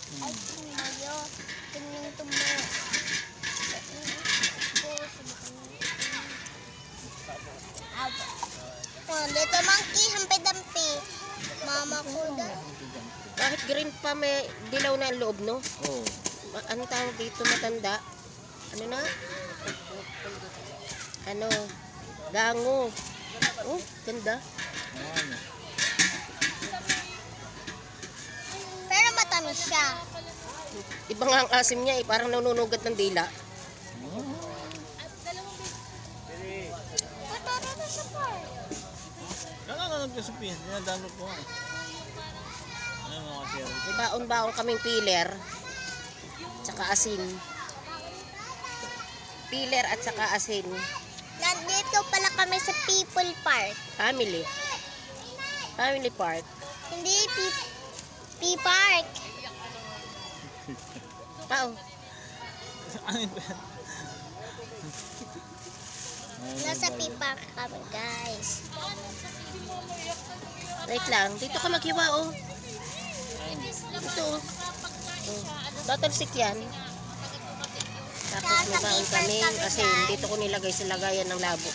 Ay, tumayo. Tingin tumayo. Oh, little monkey, hampi-dampi. Mama ko daw. Kahit green pa may dilaw na ang loob, no? Oo. Ano tawag dito, matanda? Ano na? Ano? Dango. Oh, ganda. Ayan. Pero matamis siya. Iba nga ang asim niya eh, parang nanunugat ng dila. Matara na siya pa. Nakakanap ka sa pin. Dinadano ko nga. Ayan mga kero. May baon-baon kaming peeler. Tsaka asin. Peeler at saka asin. Nandito pala kami sa People Park. Family. Family park. Hindi P-Park. Pao. Ano ba yan? Nasa P-Park kami, guys. Wait lang. Dito ka maghiwa, oh. Ito, oh. Tatalsik yan. Tapos may baon kami kasi dito ko nilagay sa lagayan ng labo.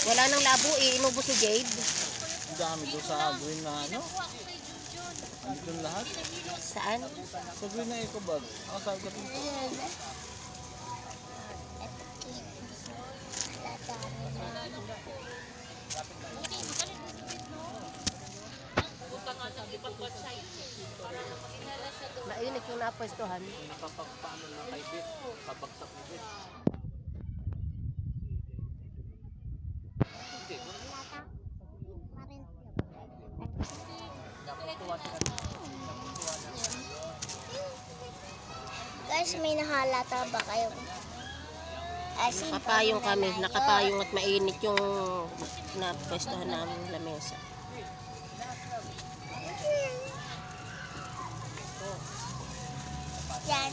Wala nang labo eh. Inubos ni Jade. Ang dami doon sa green na ano? Ano doon lahat? Saan? Sa green na eco bag. Ako sabi ko dito. Mainit yung napwestuhan. Napapagpaano na kay Bit. Papagsak ni Bit. Guys, may nahalata ba kayo? Asin pa Nakapayong muna kami. tayo. Nakapayong at mainit yung napwestuhan namin lamesa. Yan.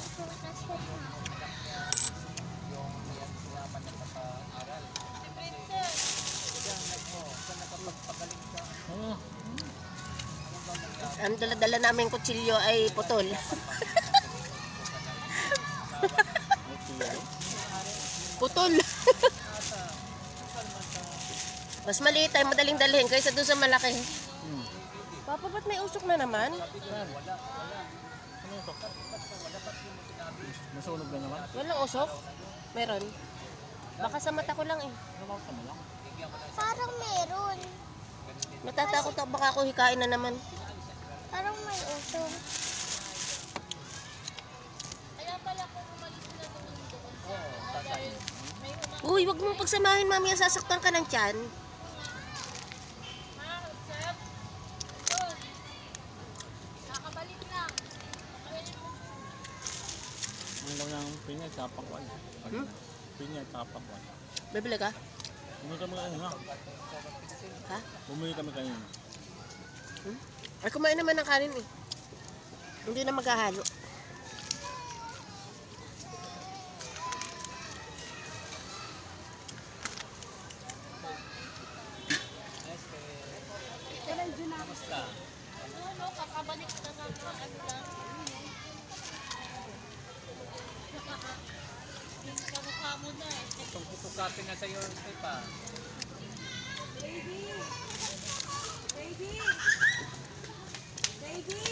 Oo. Ang dala-dala namin kutsilyo ay putol. Putol. Mas maliit ay madaling dalhin kaysa doon sa malaki. Papa, ba't may usok na naman? Ano ito? Nasunog na naman? Walang usok? Meron. Baka sa mata ko lang eh. Nakauta mo lang? Parang meron. Natatakot ako baka ako hikain na naman. Parang may uso. Uy, wag mong pagsamahin, mami. Sasaktan ka ng tiyan. Ang lang ng pinya, tapakwan. Pinya, tapakwan. Bibili ka? Bumili kami kanina. Ha? Bumili kami kanina. Ay, kumain naman ng kanin eh. Hindi na maghahalo. Kakabalik na ano lang. Kamukha mo na eh. Itong putukatin na sa iyo, pa. Baby! Baby! Baby!